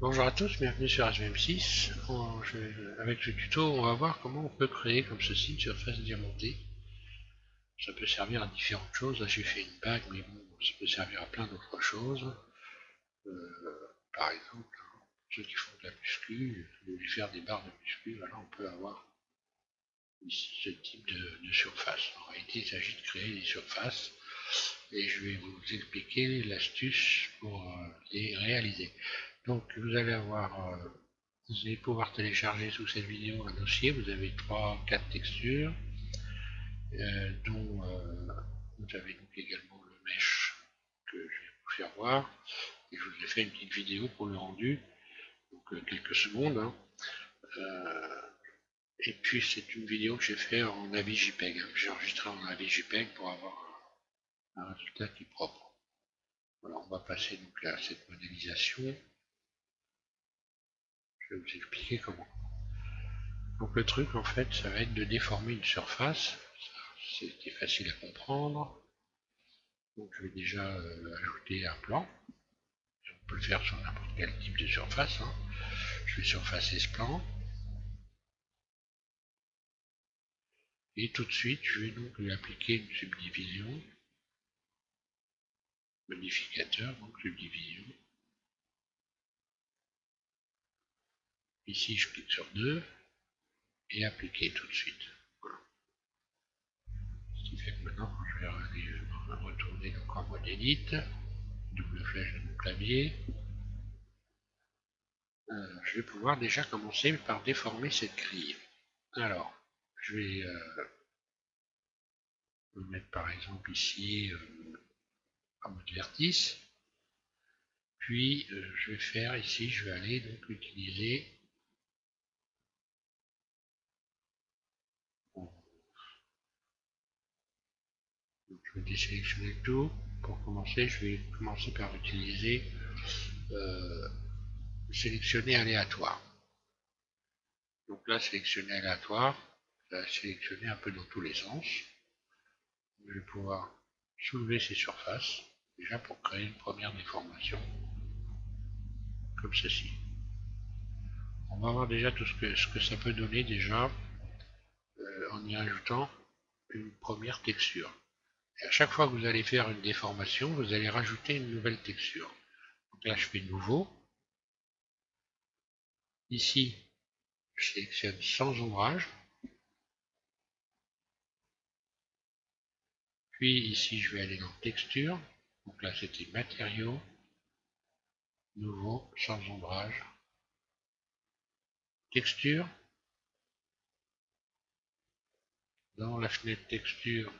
Bonjour à tous, bienvenue sur HVM6. Avec ce tuto, on va voir comment on peut créer comme ceci une surface diamantée. Ça peut servir à différentes choses. Là, j'ai fait une bague, mais bon, ça peut servir à plein d'autres choses. Par exemple, ceux qui font de la muscu, de lui faire des barres de muscu, voilà, on peut avoir ici ce type de surface. En réalité, il s'agit de créer des surfaces et je vais vous expliquer l'astuce pour les réaliser. Donc, vous allez pouvoir télécharger sous cette vidéo un dossier. Vous avez 3-4 textures, dont vous avez donc également le mesh que je vais vous faire voir. Et je vous ai fait une petite vidéo pour le rendu, donc quelques secondes. Hein. Et puis c'est une vidéo que j'ai fait en AVI JPEG. J'ai enregistré en AVI JPEG pour avoir un résultat qui est propre. Voilà, on va passer donc à cette modélisation. Je vais vous expliquer comment. Donc le truc en fait, ça va être de déformer une surface. C'était facile à comprendre. Donc je vais déjà ajouter un plan. On peut le faire sur n'importe quel type de surface. Hein. Je vais surfacer ce plan. Et tout de suite, je vais donc lui appliquer une subdivision. Modificateur, donc subdivision. Ici, je clique sur 2 et appliquer tout de suite. Voilà. Ce qui fait que maintenant, quand je vais retourner donc en mode Edit, double flèche de mon clavier, je vais pouvoir déjà commencer par déformer cette grille. Alors, je vais me mettre par exemple ici en mode vertice. Puis je vais faire ici, je vais aller donc utiliser donc, je vais désélectionner tout. Pour commencer, je vais commencer par utiliser sélectionner aléatoire. Donc là, sélectionner aléatoire, ça va sélectionner un peu dans tous les sens. Je vais pouvoir soulever ces surfaces, déjà pour créer une première déformation, comme ceci. On va voir déjà tout ce que ça peut donner déjà en y ajoutant une première texture. Et à chaque fois que vous allez faire une déformation, vous allez rajouter une nouvelle texture. Donc là, je fais nouveau. Ici, je sélectionne sans ombrage. Puis ici, je vais aller dans texture. Donc là, c'était matériaux, nouveau, sans ombrage. Texture. Dans la fenêtre texture,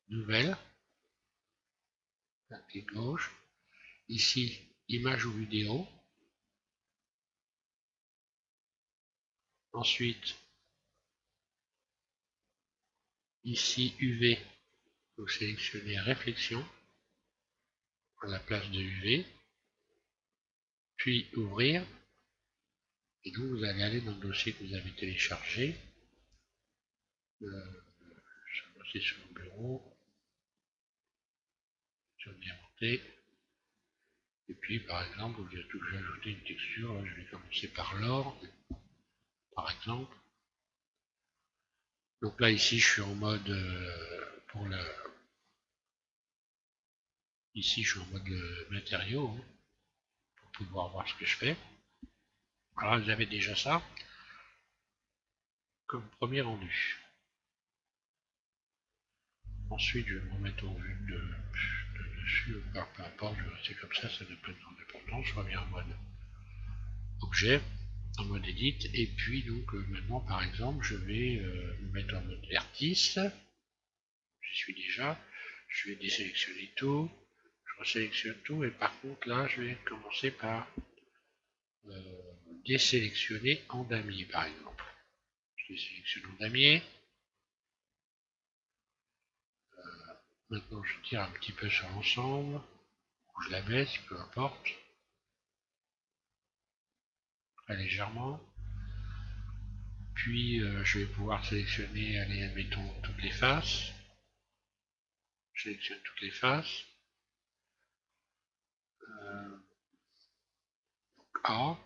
nouvelle. Clic gauche. Ici, image ou vidéo. Ensuite, ici UV, vous sélectionnez réflexion à la place de UV, puis ouvrir, et donc vous allez aller dans le dossier que vous avez téléchargé, c'est sur le bureau, sur diamanté, et puis par exemple, vous avez ajouté une texture, là, je vais commencer par l'or, par exemple. Donc là ici je suis en mode ici je suis en mode matériaux, hein, pour pouvoir voir ce que je fais. Alors vous avez déjà ça comme premier rendu. Ensuite je vais me remettre en vue de dessus, peu importe, je vais rester comme ça n'a pas d'importance, je reviens en mode objet, en mode edit, et puis donc maintenant par exemple je vais me mettre en mode vertice, j'y suis déjà, je vais désélectionner tout, je resélectionne tout, et par contre là je vais commencer par désélectionner en damier par exemple. Je désélectionne en damier. Maintenant je tire un petit peu sur l'ensemble, ou je la baisse, peu importe, très légèrement. Puis je vais pouvoir sélectionner, allez, admettons, toutes les faces. Je sélectionne toutes les faces. A,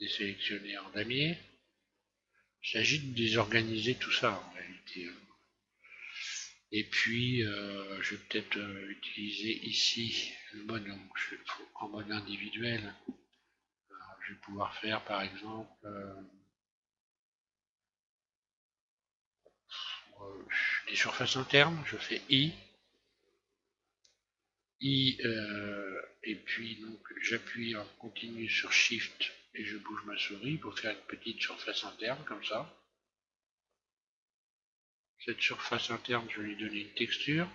désélectionner en damier. Il s'agit de désorganiser tout ça en réalité. Et puis, je vais peut-être utiliser ici le mode en mode individuel. Je vais pouvoir faire par exemple des surfaces internes. Je fais I, et puis donc j'appuie en continu sur Shift et je bouge ma souris pour faire une petite surface interne comme ça. Cette surface interne, je vais lui donner une texture.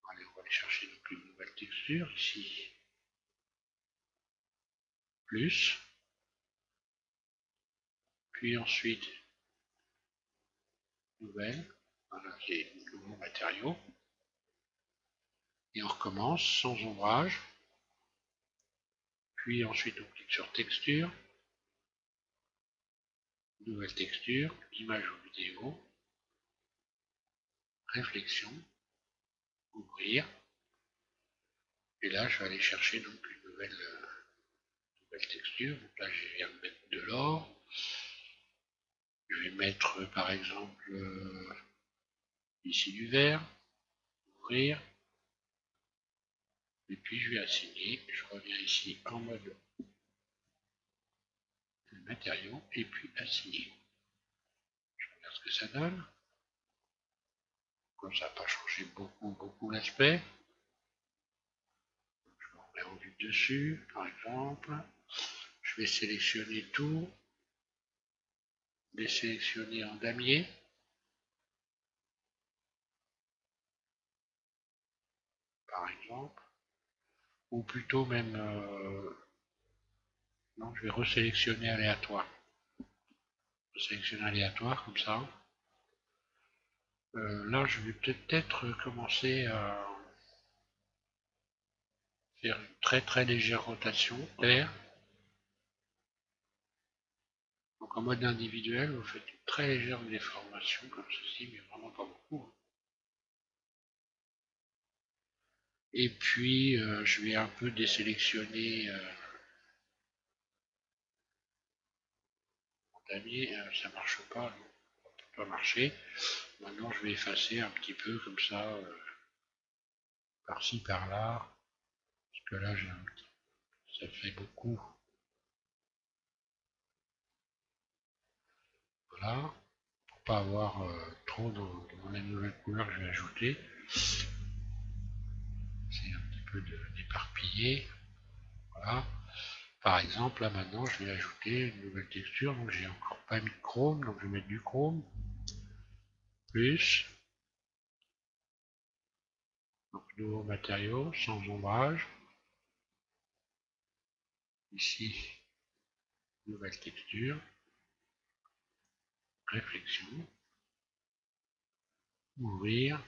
Allez, on va aller chercher donc une nouvelle texture ici. Plus. Puis ensuite, nouvelle. Voilà, c'est le nouveau matériau. Et on recommence sans ombrage. Puis ensuite, on clique sur texture. Nouvelle texture, image ou vidéo. Réflexion. Ouvrir. Et là, je vais aller chercher donc une nouvelle texture. Donc là, je viens de mettre de l'or. Je vais mettre par exemple ici du vert. Ouvrir. Et puis je vais assigner. Je reviens ici en mode matériau et puis assigner. Je regarde ce que ça donne. Comme ça n'a pas changé beaucoup l'aspect. Je me remets en vue dessus, par exemple. Je vais sélectionner tout. Désélectionner en damier. Par exemple. Ou plutôt même... non, je vais resélectionner aléatoire. Resélectionner aléatoire, comme ça. Là, je vais peut-être commencer à faire une très légère rotation vers. Donc en mode individuel, vous faites une très légère déformation comme ceci, mais vraiment pas beaucoup. Et puis je vais un peu désélectionner mon damier, ça marche pas, ça peut pas marcher. Maintenant je vais effacer un petit peu comme ça, par-ci par-là, parce que là ça fait beaucoup. Voilà, pour pas avoir trop dans les nouvelles couleurs que je vais ajouter. C'est un petit peu d'éparpiller. Voilà. Par exemple, là maintenant, je vais ajouter une nouvelle texture. Donc, j'ai encore pas mis de chrome, donc je vais mettre du chrome. Plus. Donc, nouveau matériau, sans ombrage. Ici, nouvelle texture. Réflexion. Ouvrir.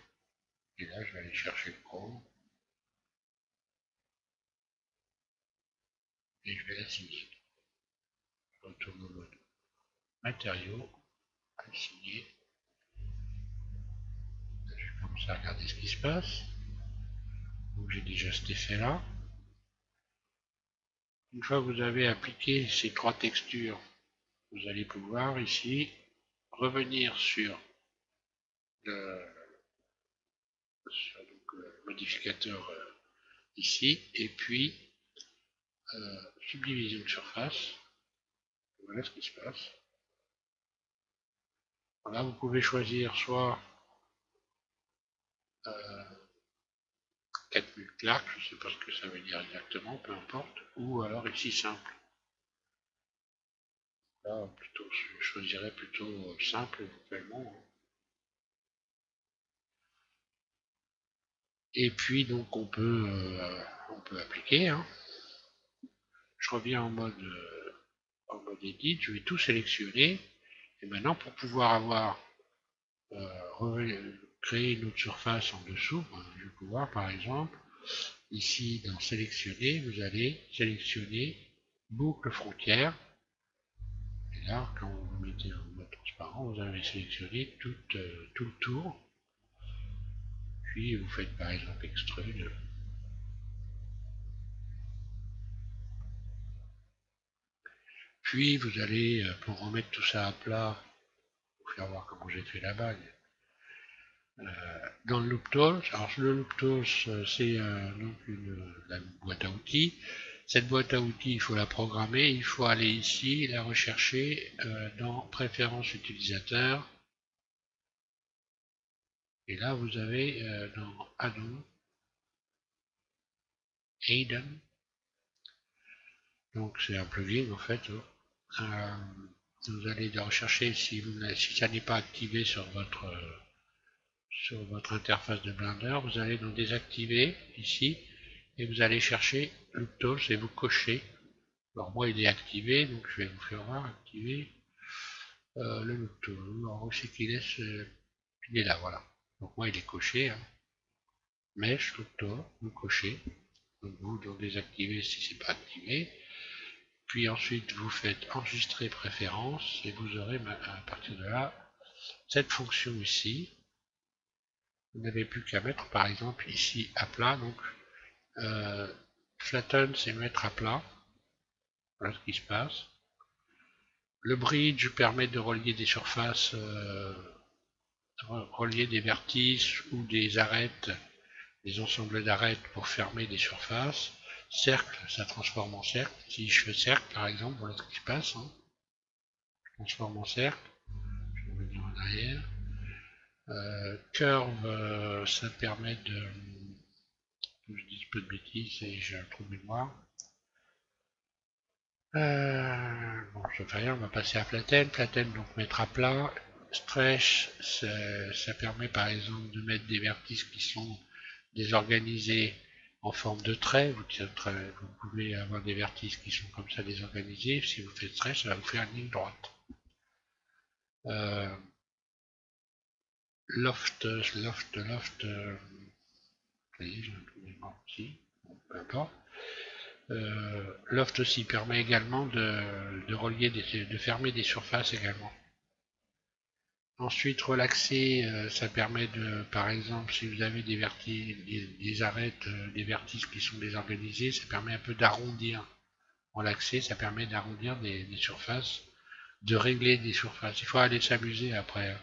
Et là, je vais aller chercher le chrome. Et je vais l'assigner. Je retourne au mode matériaux. Assigner. Je vais commencer à regarder ce qui se passe. Donc, j'ai déjà cet effet-là. Une fois que vous avez appliqué ces trois textures, vous allez pouvoir ici revenir sur le modificateur ici, et puis subdivision de surface. Voilà ce qui se passe. Voilà, vous pouvez choisir soit 4000 Clark, je ne sais pas ce que ça veut dire exactement, peu importe, ou alors ici simple. Là, plutôt, je choisirais plutôt simple éventuellement. Et puis donc on peut appliquer. Hein. Je reviens en mode edit, je vais tout sélectionner. Et maintenant pour pouvoir avoir créer une autre surface en dessous, je vais pouvoir par exemple ici dans sélectionner, vous allez sélectionner boucle frontière. Et là quand vous mettez en mode transparent, vous avez sélectionné tout le tour. Puis vous faites par exemple extrude. Puis vous allez, pour remettre tout ça à plat, vous faire voir comment j'ai fait la bague. Dans le Loop Tools, alors le Loop Tools c'est donc la boîte à outils. Cette boîte à outils, il faut la programmer, il faut aller ici, la rechercher dans Préférences utilisateurs. Et là, vous avez dans Add-on, Aiden, donc c'est un plugin en fait. Vous allez le rechercher si ça n'est pas activé sur votre interface de Blender. Vous allez donc désactiver ici et vous allez chercher Loop Tools et vous cochez. Alors moi il est activé, donc je vais vous faire voir activer le Loop Tool. Alors où c'est qu'il est, il est là, voilà. Donc moi il est coché, hein. Mesh, Loop Tool, vous cochez. Donc vous donc désactivez si c'est pas activé. Puis ensuite vous faites enregistrer préférences et vous aurez à partir de là cette fonction ici. Vous n'avez plus qu'à mettre par exemple ici à plat. Donc flatten c'est mettre à plat. Voilà ce qui se passe. Le bridge permet de relier des surfaces, relier des vertices ou des arêtes, des ensembles d'arêtes pour fermer des surfaces. Cercle, ça transforme en cercle. Si je fais cercle par exemple, voilà ce qui se passe, hein. Je transforme en cercle. Je vais revenir en arrière. Curve, ça permet de... Je dis peu de bêtises et j'ai un trou de mémoire. Bon, ça fait rien, on va passer à flatten. Flatten, donc mettre à plat. Stretch, ça permet par exemple de mettre des vertices qui sont désorganisés en forme de trait. Vous pouvez avoir des vertices qui sont comme ça désorganisés. Si vous faites stretch, ça va vous faire une ligne droite. Loft, voyez, j'ai un trou de mémoire aussi, bon, peu importe. Loft aussi permet également de relier, de fermer des surfaces également. Ensuite, relaxer, ça permet de, par exemple, si vous avez des arêtes, des vertices qui sont désorganisés, ça permet un peu d'arrondir. Relaxer, ça permet d'arrondir des surfaces, de régler des surfaces. Il faut aller s'amuser après. Il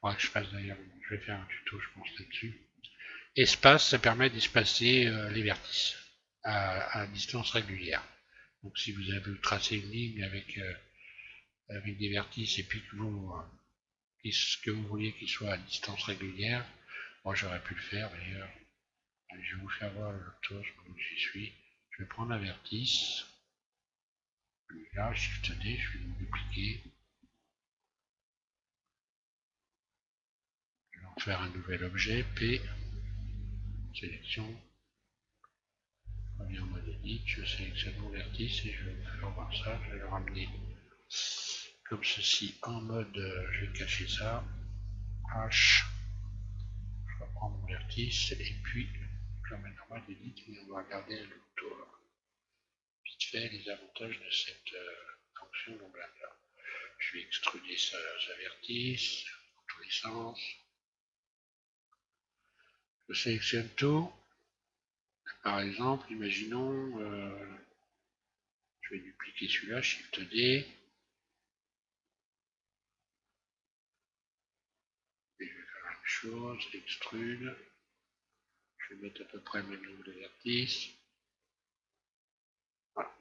faudra que je fasse d'ailleurs, je vais faire un tuto, je pense, là-dessus. Espace, ça permet d'espacer les vertices à distance régulière. Donc si vous avez tracé une ligne avec des vertices et puis que vous vouliez qu'il soit à distance régulière, moi j'aurais pu le faire d'ailleurs. Je vais vous faire voir le tour, où j'y suis. Je vais prendre un vertice. Là, Shift D, je vais le dupliquer. Je vais en faire un nouvel objet, P, sélection, reviens en mode edit, je sélectionne mon vertice et je vais faire voir ça, je vais le ramener comme ceci en mode, je vais cacher ça, H, je reprends mon vertice et puis je le mets en mode edit et on va regarder le tour. Vite fait les avantages de cette fonction dans Blender. Je vais extruder sa vertice dans tous les sens. Je sélectionne tout. Par exemple, imaginons, je vais dupliquer celui-là, Shift D. Et je vais faire la même chose, extrude. Je vais mettre à peu près le même nombre de vertices. Voilà.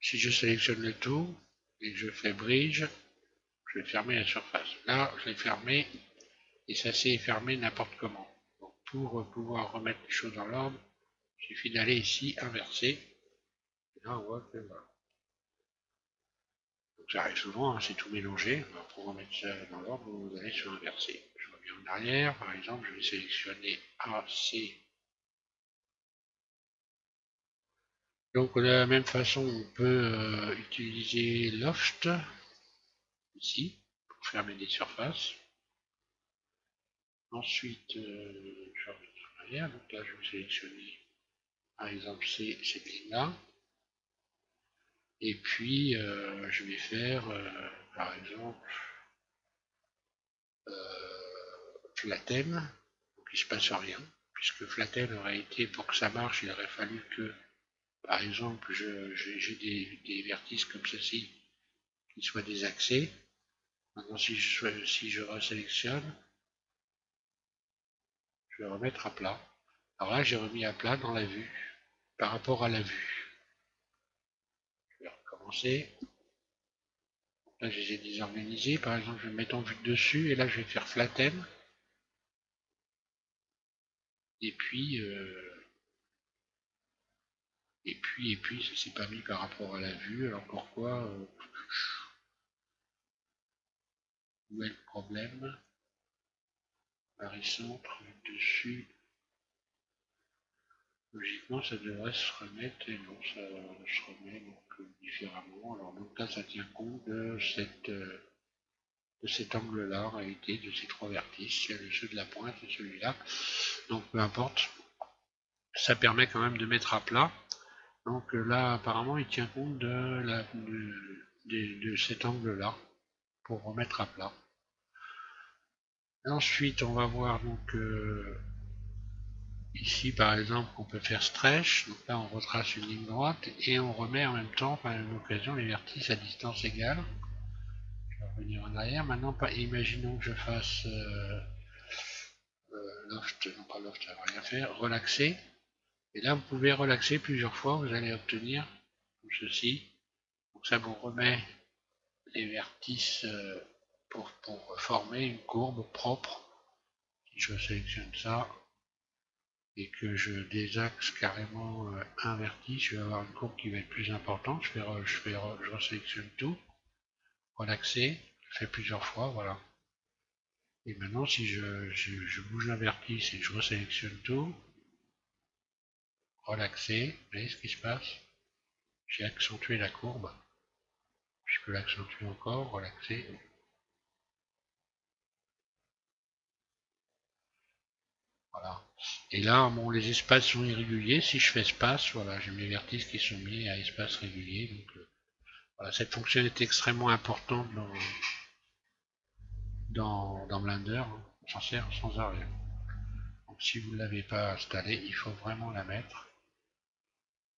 Si je sélectionne le tout et que je fais bridge, je vais fermer la surface. Là, je l'ai fermé et ça s'est fermé n'importe comment. Donc, pour pouvoir remettre les choses dans l'ordre, il suffit d'aller ici, inverser. Et là, on voit que voilà. Donc, ça arrive souvent, hein, c'est tout mélangé. Alors, pour remettre ça dans l'ordre, vous allez sur inverser. Je reviens en arrière, par exemple, je vais sélectionner A, C. Donc, de la même façon, on peut utiliser Loft, ici, pour fermer des surfaces. Ensuite, je reviens en arrière, donc là, je vais sélectionner, par exemple, cette ligne-là. Et puis, je vais faire, par exemple, flatten, donc il ne se passe rien, puisque flatten aurait été, pour que ça marche, il aurait fallu que, par exemple, j'ai des vertices comme ceci, qu'il soit désaxé. Maintenant, si je resélectionne, je vais remettre à plat. Alors là, j'ai remis à plat dans la vue, par rapport à la vue. Je vais recommencer. Là, je les ai désorganisés. Par exemple, je vais mettre en vue de dessus, et là, je vais faire flatten. Et puis, ça s'est pas mis par rapport à la vue. Alors pourquoi où est le problème? Centre, vue dessus. Logiquement, ça devrait se remettre, et non, ça se remet donc différemment. Alors donc là, ça tient compte de cet angle-là, en réalité, de ces trois vertices. Il y a ceux de la pointe et celui-là. Donc peu importe. Ça permet quand même de mettre à plat. Donc là, apparemment, il tient compte de cet angle-là pour remettre à plat. Ensuite, on va voir donc ici, par exemple, on peut faire stretch. Donc là, on retrace une ligne droite et on remet en même temps, par une occasion, les vertices à distance égale. Je vais revenir en arrière. Maintenant, imaginons que je fasse loft, non pas loft, ça va rien faire, relaxer. Et là, vous pouvez relaxer plusieurs fois. Vous allez obtenir comme ceci. Donc ça vous remet les vertices pour former une courbe propre. Si je sélectionne ça et que je désaxe carrément un vertice, je vais avoir une courbe qui va être plus importante. Je resélectionne tout, relaxer, je fais plusieurs fois, voilà. Et maintenant, si je bouge un vertice et que je resélectionne tout, relaxer, vous voyez ce qui se passe? J'ai accentué la courbe. Je peux l'accentuer encore, relaxer. Voilà. Et là, bon, les espaces sont irréguliers. Si je fais espace, voilà, j'ai mes vertices qui sont mis à espace régulier. Donc, voilà, cette fonction est extrêmement importante dans Blender. On s'en sert sans arrêt. Donc, si vous ne l'avez pas installée, il faut vraiment la mettre.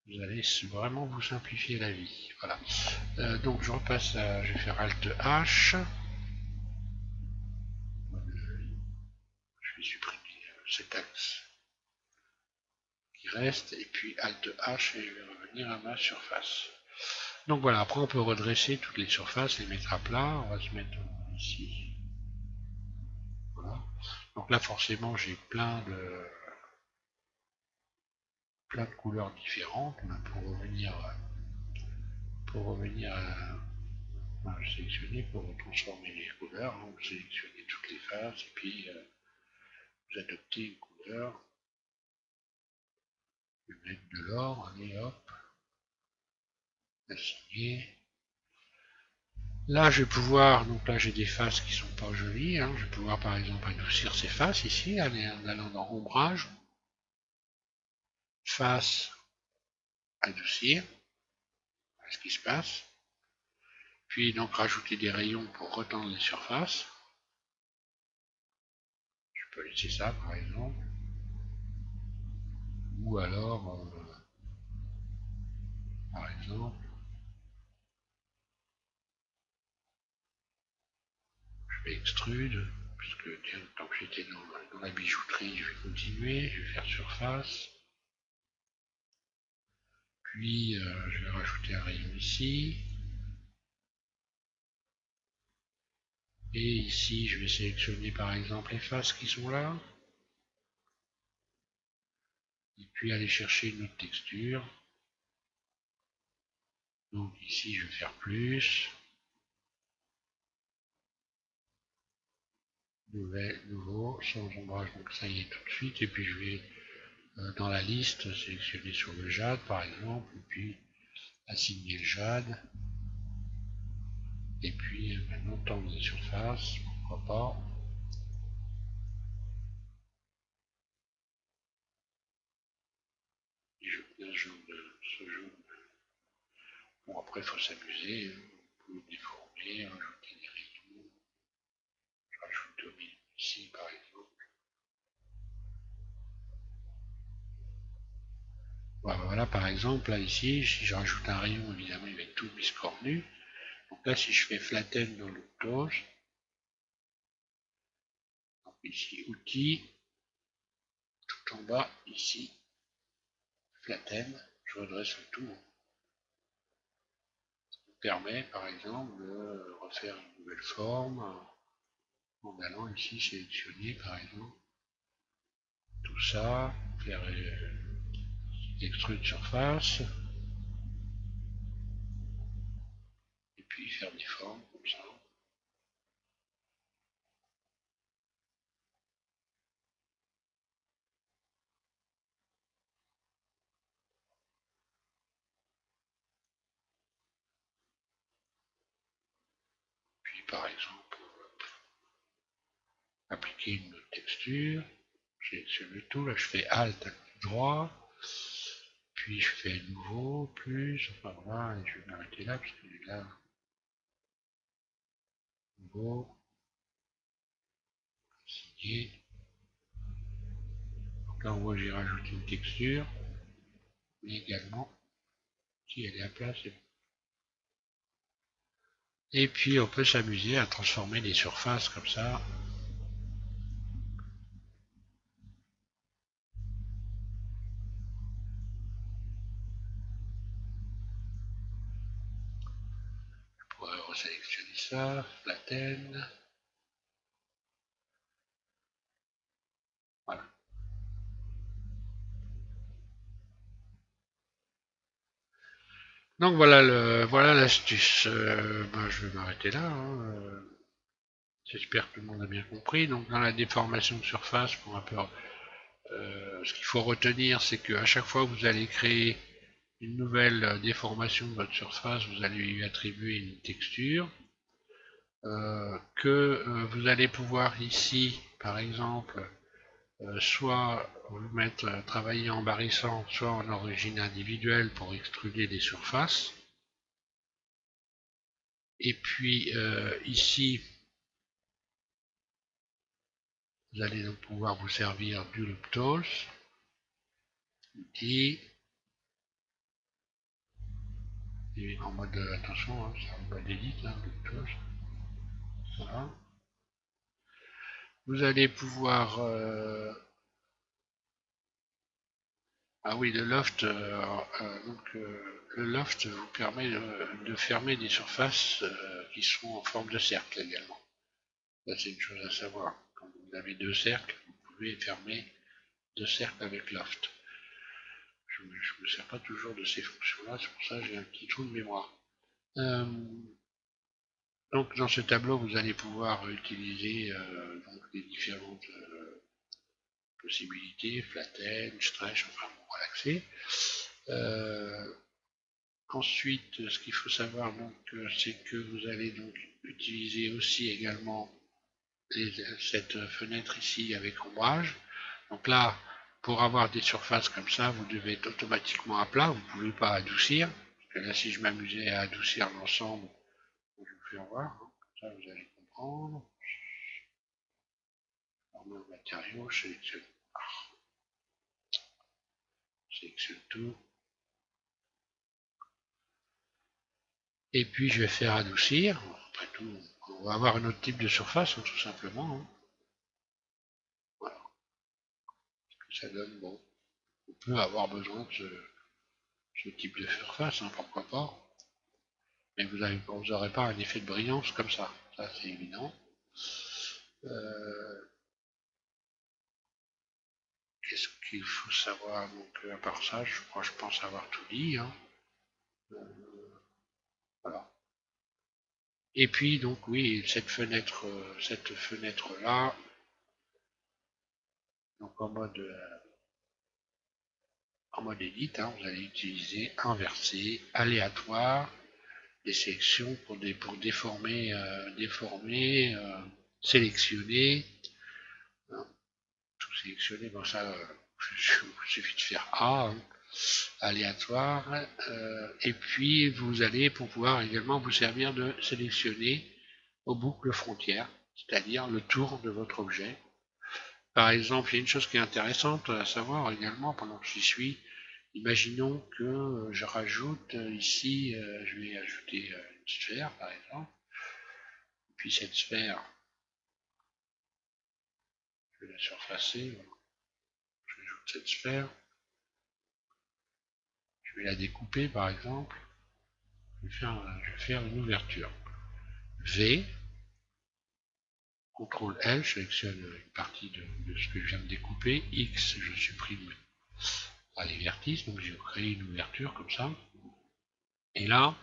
Vous allez vraiment vous simplifier la vie. Voilà. Donc, je repasse je vais faire Alt H. Je vais supprimer cet axe qui reste. Et puis Alt H et je vais revenir à ma surface. Donc voilà, après on peut redresser toutes les surfaces, les mettre à plat. On va se mettre ici. Voilà. Donc là forcément j'ai plein de couleurs différentes. Pour revenir à sélectionner, pour transformer les couleurs, vous sélectionnez toutes les faces et puis vous adoptez une couleur. Je vais mettre de l'or, allez hop, assigner. Là, je vais pouvoir, donc là j'ai des faces qui sont pas jolies, hein. Je vais pouvoir par exemple adoucir ces faces ici, en allant dans ombrage, face, adoucir, voilà ce qui se passe. Puis donc rajouter des rayons pour retendre les surfaces. Je peux laisser ça par exemple. Ou alors, par exemple, je vais extrude, puisque tiens, tant que j'étais dans la bijouterie, je vais continuer, je vais faire surface. Puis je vais rajouter un rayon ici. Et ici, je vais sélectionner par exemple les faces qui sont là. Et puis aller chercher une autre texture. Donc ici, je vais faire plus. Nouveau, sans ombrage, donc ça y est tout de suite. Et puis je vais dans la liste sélectionner sur le jade par exemple. Et puis assigner le jade. Et puis maintenant tendre les surfaces, pourquoi pas. Et je bien ce jaune. Bon après il faut s'amuser, vous pouvez déformer, rajouter des rayons. Je rajoute au milieu ici par exemple. Voilà par exemple là ici, si je rajoute un rayon évidemment il va être tout biscornu. Donc là, si je fais flatten dans l'Optos, donc ici outils, tout en bas, ici, flatten, je redresse le tout. Ça me permet, par exemple, de refaire une nouvelle forme en allant ici sélectionner, par exemple, tout ça, faire extrude surface, et puis faire des formes comme ça. Puis par exemple, appliquer une autre texture, je sélectionne le tout, là je fais Alt, clic droit, puis je fais nouveau, plus, enfin voilà, et je vais m'arrêter là, parce qu'il est là, nouveau, signé. Donc là on voit que j'ai rajouté une texture, mais également, si elle est à plat, c'est bon. Et puis on peut s'amuser à transformer des surfaces comme ça. Je pourrais resélectionner ça, flatten. Voilà. Donc voilà l'astuce. Je vais m'arrêter là. J'espère que tout le monde a bien compris. Donc dans la déformation de surface, pour un peu, ce qu'il faut retenir, c'est qu'à chaque fois que vous allez créer une nouvelle déformation de votre surface, vous allez lui attribuer une texture. Que vous allez pouvoir ici, par exemple, soit vous mettre travailler en barrissant, soit en origine individuelle pour extruder des surfaces. Et puis ici, vous allez donc pouvoir vous servir du Luptos, outil, et en mode attention, c'est en mode edit, Luptos. Voilà. Vous allez pouvoir ah oui, le loft, le loft vous permet de fermer des surfaces qui sont en forme de cercle également. Ça, c'est une chose à savoir. Quand vous avez deux cercles, vous pouvez fermer deux cercles avec loft. Je ne me sers pas toujours de ces fonctions-là, c'est pour ça que j'ai un petit trou de mémoire. Donc dans ce tableau, vous allez pouvoir utiliser donc les différentes possibilités, flatten, stretch, enfin bon, relaxer. Ensuite, ce qu'il faut savoir, c'est que vous allez donc utiliser aussi également cette fenêtre ici avec ombrage. Donc là, pour avoir des surfaces comme ça, vous devez être automatiquement à plat, vous ne pouvez pas adoucir. Parce que là, si je m'amusais à adoucir l'ensemble, je vous fais voir, comme ça vous allez comprendre. Alors, le matériau, je sélectionne tout. Et puis je vais faire adoucir. Après tout, on va avoir un autre type de surface, tout simplement. Voilà. Ça donne, bon, on peut avoir besoin de ce type de surface, pourquoi pas. Mais vous n'aurez pas un effet de brillance comme ça c'est évident. Qu'est-ce qu'il faut savoir? Donc à part ça, je pense avoir tout dit. Voilà. Et puis donc oui, cette fenêtre là, donc en mode edit, vous allez utiliser inversé, aléatoire, des sélections pour déformer, sélectionner, tout sélectionner, bon ça, il suffit de faire A, aléatoire, et puis vous allez pouvoir également vous servir de sélectionner aux boucles frontières, c'est-à-dire le tour de votre objet. Par exemple, il y a une chose qui est intéressante à savoir également pendant que j'y suis, Imaginons que je rajoute ici, je vais ajouter une sphère par exemple, puis cette sphère, je vais la surfacer, j'ajoute cette sphère, je vais la découper par exemple, je vais faire une ouverture. V, CTRL L, je sélectionne une partie de ce que je viens de découper, X, je supprime les vertices, donc je crée une ouverture comme ça, et là,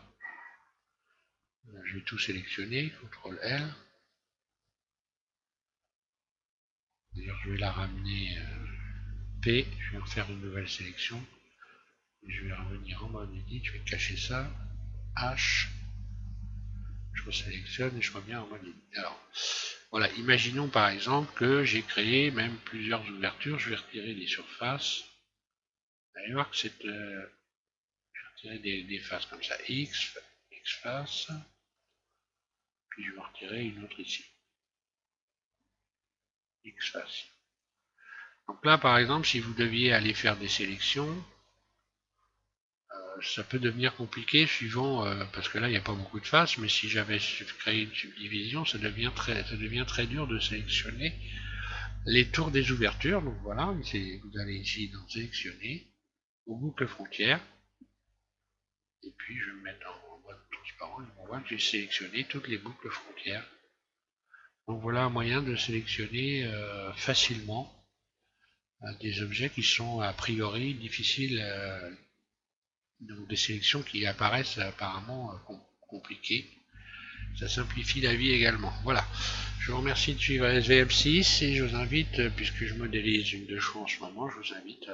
je vais tout sélectionner, CTRL L, d'ailleurs je vais la ramener P, je vais en faire une nouvelle sélection, et je vais revenir en mode edit, je vais cacher ça, H, je resélectionne et je reviens en mode edit. Alors, voilà, imaginons par exemple que j'ai créé même plusieurs ouvertures, je vais retirer les surfaces, vous allez voir que je vais retirer des faces comme ça, X face, puis je vais en retirer une autre ici, X face. Donc là par exemple, si vous deviez aller faire des sélections, ça peut devenir compliqué suivant, parce que là il n'y a pas beaucoup de faces, mais si j'avais créé une subdivision, ça devient très dur de sélectionner les tours des ouvertures. Donc voilà, vous allez ici dans sélectionner, aux boucles frontières, et puis je vais me mettre en mode transparent, et on voit que j'ai sélectionné toutes les boucles frontières. Donc voilà un moyen de sélectionner facilement des objets qui sont a priori difficiles, donc des sélections qui apparaissent apparemment compliquées. Ça simplifie la vie également. Voilà. Je vous remercie de suivre SVM6 et je vous invite, puisque je modélise une de chevaux en ce moment, je vous invite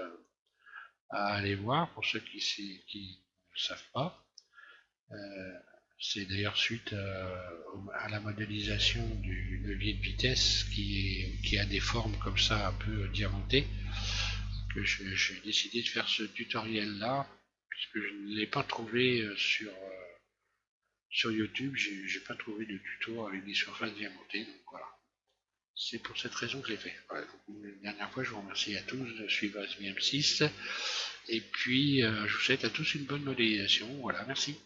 à aller voir pour ceux qui ne savent pas. C'est d'ailleurs suite à la modélisation du levier de vitesse qui a des formes comme ça un peu diamantées que j'ai décidé de faire ce tutoriel là puisque je ne l'ai pas trouvé sur YouTube, j'ai pas trouvé de tuto avec des surfaces diamantées, donc voilà. C'est pour cette raison que je l'ai fait. Voilà, une dernière fois, je vous remercie à tous de suivre SVM6 et puis je vous souhaite à tous une bonne modélisation. Voilà, merci.